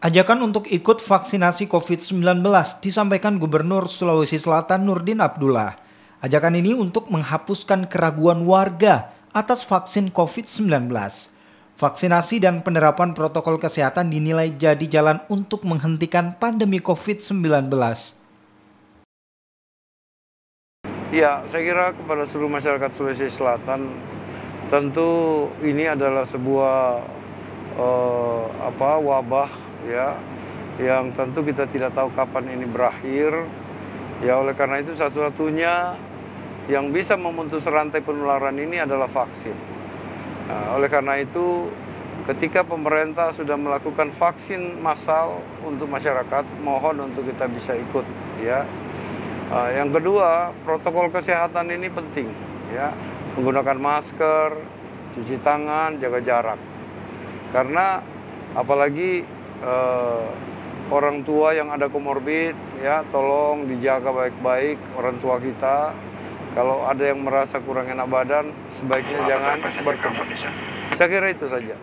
Ajakan untuk ikut vaksinasi COVID-19 disampaikan Gubernur Sulawesi Selatan Nurdin Abdullah. Ajakan ini untuk menghapuskan keraguan warga atas vaksin COVID-19. Vaksinasi dan penerapan protokol kesehatan dinilai jadi jalan untuk menghentikan pandemi COVID-19. Ya, saya kira kepada seluruh masyarakat Sulawesi Selatan, tentu ini adalah sebuah wabah ya, yang tentu kita tidak tahu kapan ini berakhir. Ya, oleh karena itu satu-satunya yang bisa memutus rantai penularan ini adalah vaksin. Nah, oleh karena itu, ketika pemerintah sudah melakukan vaksin massal untuk masyarakat, mohon untuk kita bisa ikut ya. Yang kedua, protokol kesehatan ini penting ya. Menggunakan masker, cuci tangan, jaga jarak. Karena apalagi orang tua yang ada komorbid ya, tolong dijaga baik-baik orang tua kita. Kalau ada yang merasa kurang enak badan, sebaiknya jangan bertemu. Saya kira itu saja.